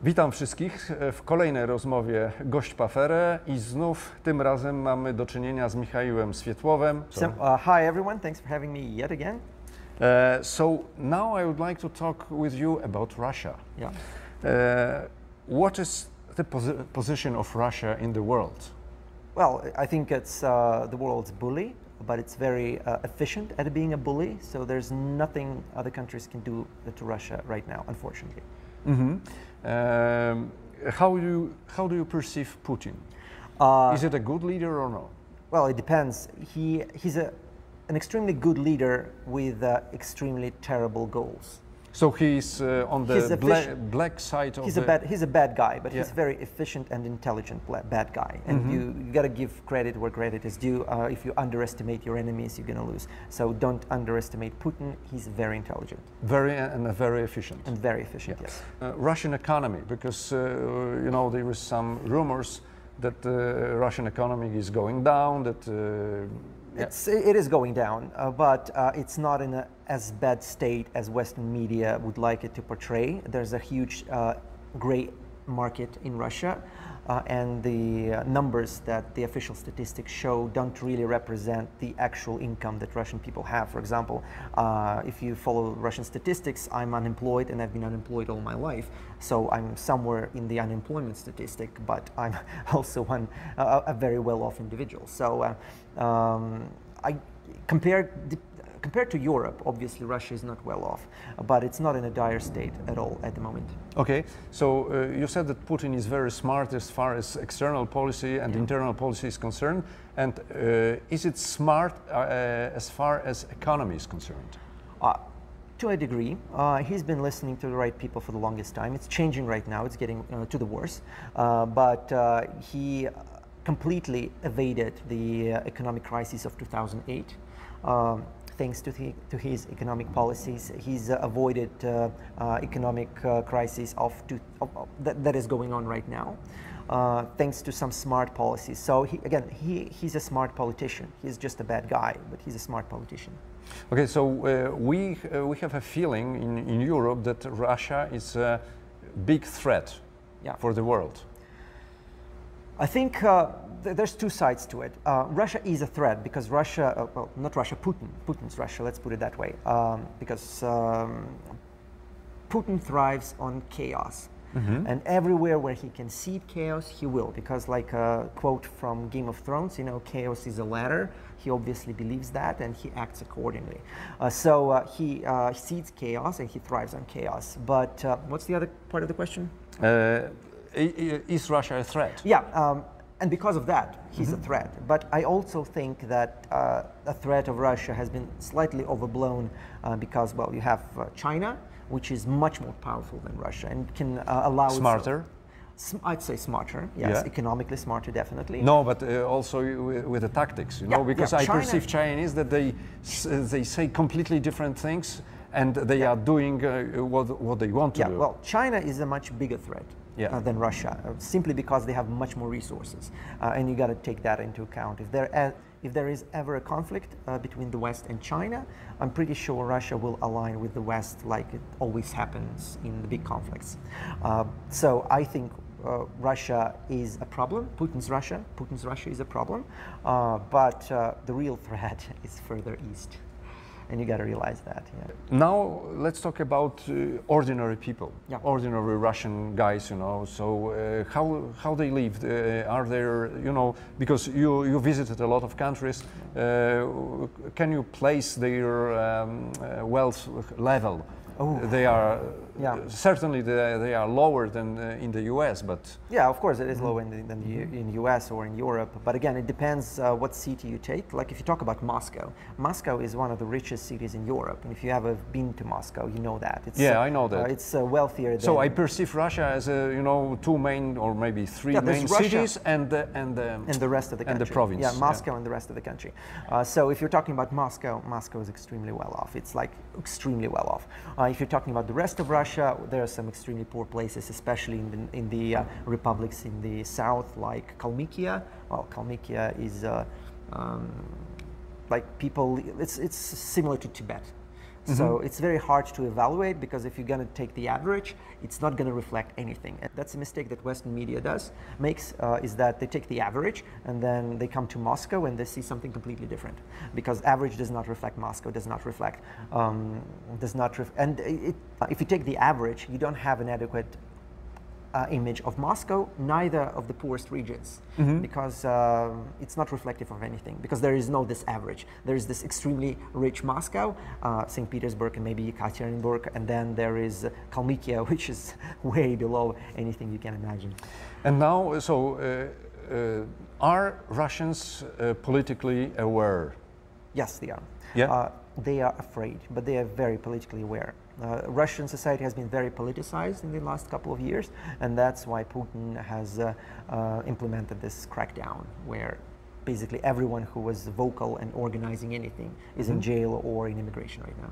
Witam wszystkich w kolejnej rozmowie Gość PAFERE i znów tym razem mamy do czynienia z Michaiłem Swietowem. Hi everyone, thanks for having me yet again. So now I would like to talk with you about Russia. Yeah. What is the position of Russia in the world? Well, I think it's the world's bully, but it's very efficient at being a bully, so there's nothing other countries can do to Russia right now, unfortunately. Mm-hmm. How do you perceive Putin? Is it a good leader or no? Well, it depends. He's an extremely good leader with extremely terrible goals. So he's on the black side of He's a bad guy, but yeah. he's very efficient and intelligent bad guy. And you got to give credit where credit is due. If you underestimate your enemies, you're going to lose. So don't underestimate Putin. He's very intelligent. Very efficient. And very efficient, yeah. yes. Russian economy, because you know, there is some rumors that the Russian economy is going down, that it is going down, but it's not in as bad state as Western media would like it to portray. There's a huge gray market in Russia, and the numbers that the official statistics show don't really represent the actual income that Russian people have. For example, if you follow Russian statistics, I'm unemployed and I've been unemployed all my life, so I'm somewhere in the unemployment statistic, but I'm also a very well-off individual. So compared to Europe, obviously Russia is not well off, but it's not in a dire state at all at the moment. Okay, so you said that Putin is very smart as far as external policy and internal policy is concerned, and is it smart as far as economy is concerned? To a degree. He's been listening to the right people for the longest time. It's changing right now, it's getting to the worse, but he completely evaded the economic crisis of 2008. Thanks to his economic policies, he's avoided economic crisis that is going on right now, thanks to some smart policies. So he's a smart politician. He's just a bad guy, but he's a smart politician. Okay, so we have a feeling in Europe that Russia is a big threat for the world. I think there's two sides to it. Russia is a threat because Russia, well, not Russia, Putin's Russia, let's put it that way, because Putin thrives on chaos. And everywhere where he can seed chaos, he will, because like a quote from Game of Thrones, you know, chaos is a ladder. He obviously believes that and he acts accordingly. So he seeds chaos and he thrives on chaos. But what's the other part of the question? Is Russia a threat? Yeah, and because of that, he's a threat. But I also think that a threat of Russia has been slightly overblown because, well, you have China, which is much more powerful than Russia and can allow... Smarter? I'd say smarter, yes, economically smarter, definitely. No, but also with the tactics, you know, because I perceive Chinese that they say completely different things and they are doing what they want to do. Well, China is a much bigger threat than Russia, simply because they have much more resources, and you got to take that into account. If there is ever a conflict between the West and China, I'm pretty sure Russia will align with the West like it always happens in the big conflicts. So I think Russia is a problem. Putin's Russia is a problem, but the real threat is further east. And you got to realize that. Yeah. Now let's talk about ordinary people, ordinary Russian guys. You know, so how they live? Are there, you know, because you visited a lot of countries. Can you place their wealth level? They are certainly they are lower than in the U.S., but of course it is lower than in the U.S. or in Europe. But again, it depends what city you take. Like if you talk about Moscow, Moscow is one of the richest cities in Europe, and if you ever been to Moscow, you know that. It's, I know that. It's wealthier. Than so I perceive Russia as you know, two main or maybe three main cities and the rest of the country. And the province. Yeah, Moscow and the rest of the country. So if you're talking about Moscow, Moscow is extremely well off. It's like extremely well off. If you're talking about the rest of Russia, there are some extremely poor places, especially in the republics in the south, like Kalmykia. Well, Kalmykia is like people. It's similar to Tibet. So it's very hard to evaluate, because if you're going to take the average, it's not going to reflect anything. And that's a mistake that Western media makes, is that they take the average and then they come to Moscow and they see something completely different, because average does not reflect Moscow, does not reflect, if you take the average, you don't have an adequate image of Moscow, neither of the poorest regions, because it's not reflective of anything, because there is no this average. There is this extremely rich Moscow, St. Petersburg and maybe Ekaterinburg, and then there is Kalmykia, which is way below anything you can imagine. And now, so are Russians politically aware? Yes, they are. Yeah. They are afraid, but they are very politically aware. Russian society has been very politicized in the last couple of years, and that's why Putin has implemented this crackdown, where basically everyone who was vocal and organizing anything is in jail or in immigration right now.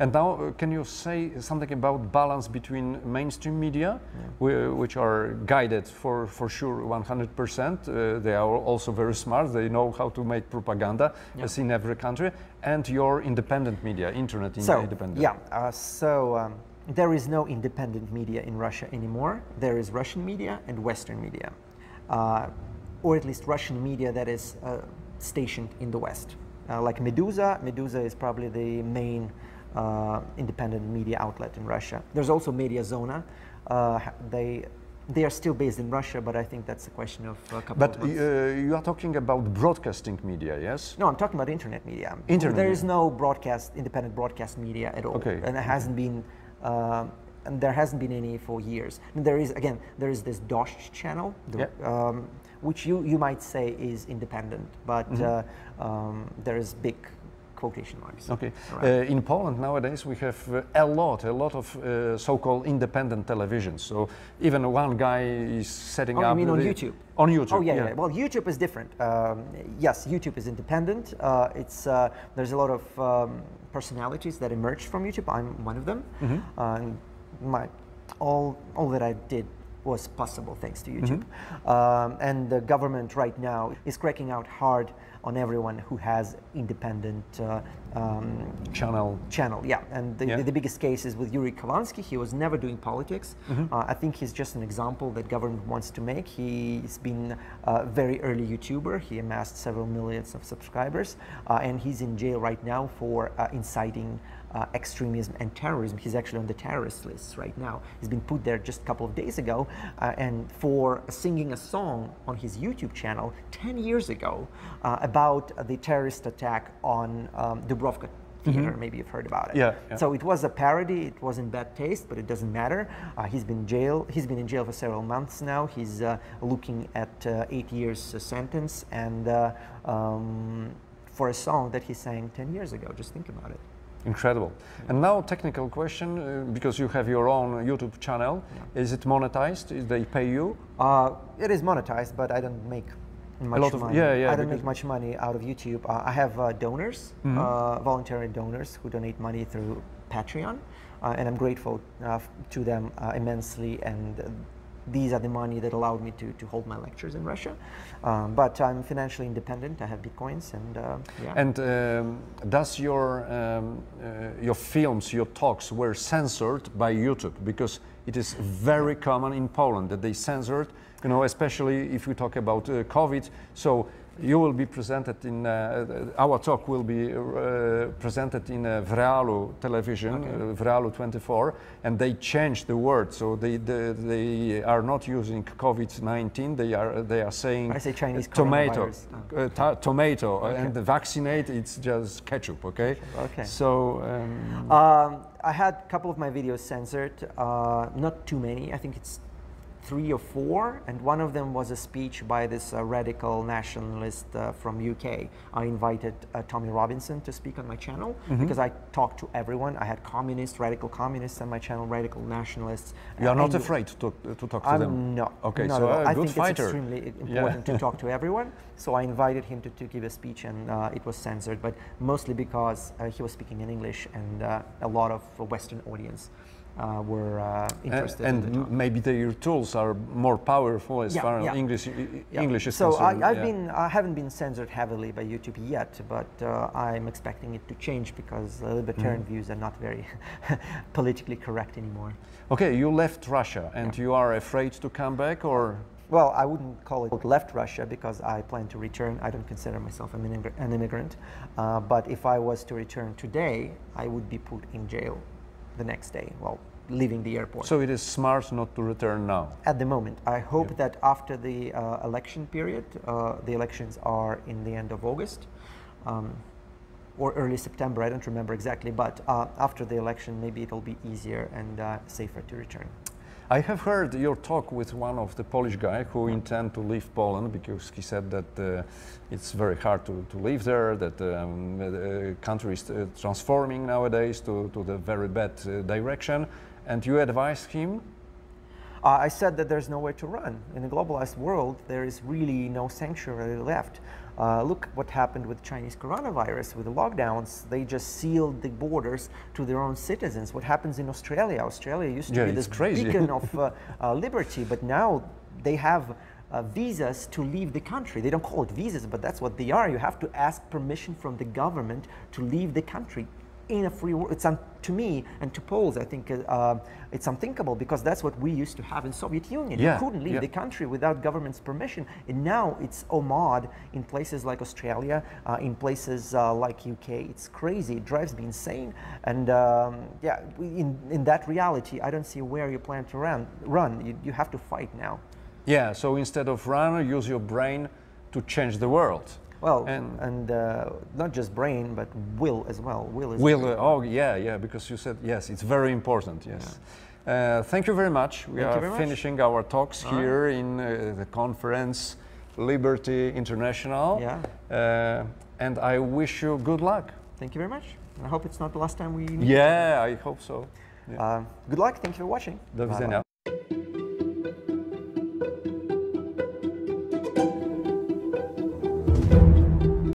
And now, can you say something about balance between mainstream media, which are guided for sure 100%, they are also very smart, they know how to make propaganda, as in every country, and your independent media, internet independent? There is no independent media in Russia anymore. There is Russian media and Western media, or at least Russian media that is stationed in the West. Like Meduza. Meduza is probably the main independent media outlet in Russia. There's also Media Zona. They are still based in Russia, but I think that's a question of a couple of months. But you are talking about broadcasting media, yes? No, I'm talking about internet media. There is no independent broadcast media at all, and it hasn't been. And there hasn't been any for years. And there is this Dost channel, which you might say is independent, but there is big quotation marks. Okay. In Poland nowadays we have a lot of so-called independent televisions. So even one guy is setting up. You mean on YouTube? On YouTube. Oh yeah. Well, YouTube is different. Yes, YouTube is independent. There's a lot of personalities that emerged from YouTube. I'm one of them. And all that I did was possible thanks to YouTube. And the government right now is cracking out hard on everyone who has independent channel. Yeah, and the biggest case is with Yuri Kavansky. He was never doing politics. I think he's just an example that government wants to make. He's been a very early YouTuber. He amassed several millions of subscribers, and he's in jail right now for inciting extremism and terrorism. He's actually on the terrorist list right now. He's been put there just a couple of days ago, and for singing a song on his YouTube channel 10 years ago about the terrorist attack on Dubrovka Theater. Maybe you've heard about it. So it was a parody. It was in bad taste, but it doesn't matter. He's been in jail. He's been in jail for several months now. He's looking at 8 years sentence, and for a song that he sang 10 years ago. Just think about it. Incredible. And now, technical question, because you have your own YouTube channel, is it monetized? Did they pay you? It is monetized, but I don't make much money. I don't make much money out of YouTube. I have donors, voluntary donors who donate money through Patreon, and I'm grateful to them immensely. And these are the money that allowed me to hold my lectures in Russia. But I'm financially independent. I have Bitcoins, and And does your films, your talks were censored by YouTube? Because it is very common in Poland that they censored, you know, especially if we talk about COVID. So you will be presented in, our talk will be presented in Vrealu television, Vrealu 24, and they changed the word. So they are not using COVID-19, they are saying I say Chinese tomato, tomato, Okay. and the vaccinate, it's just ketchup, okay? Okay. So... I had a couple of my videos censored, not too many, I think it's 3 or 4, and one of them was a speech by this radical nationalist from UK. I invited Tommy Robinson to speak on my channel because I talked to everyone. I had communists, radical communists on my channel, radical nationalists. You are not afraid to talk to them? I'm not. Okay, not so I good think fighter. it's extremely important to talk to everyone. So I invited him to give a speech, and it was censored, but mostly because he was speaking in English, and a lot of Western audience were interested and in the topic. maybe their tools are more powerful as far as English is concerned. So I haven't been censored heavily by YouTube yet, but I'm expecting it to change because libertarian views are not very politically correct anymore. Okay, you left Russia and you are afraid to come back, or? Well, I wouldn't call it left Russia because I plan to return. I don't consider myself an immigrant. But if I was to return today, I would be put in jail the next day while leaving the airport. So it is smart not to return now? At the moment. I hope that after the election period, the elections are in the end of August or early September, I don't remember exactly, but after the election maybe it'll be easier and safer to return. I have heard your talk with one of the Polish guys who intend to leave Poland because he said that it's very hard to live there, that the country is transforming nowadays to the very bad direction, and you advised him? I said that there's nowhere to run. In a globalized world, there is really no sanctuary left. Look what happened with Chinese coronavirus, with the lockdowns. They just sealed the borders to their own citizens. What happens in Australia? Australia used to be this beacon of liberty, but now they have visas to leave the country. They don't call it visas, but that's what they are. You have to ask permission from the government to leave the country. In a free world, it's to me and to Poles, I think it's unthinkable because that's what we used to have in Soviet Union. You couldn't leave the country without government's permission, and now it's OMAD in places like Australia, in places like UK. It's crazy. It drives me insane. And in that reality, I don't see where you plan to run. You have to fight now. Yeah. So instead of run, use your brain to change the world. Well, and not just brain, but will as well. Will is because you said yes, it's very important. Yes. Thank you very much. We are finishing our talks here in the conference Liberty International. Yeah. And I wish you good luck. Thank you very much. I hope it's not the last time we meet. Yeah, I hope so. Yeah. Good luck. Thank you for watching. Do widzenia.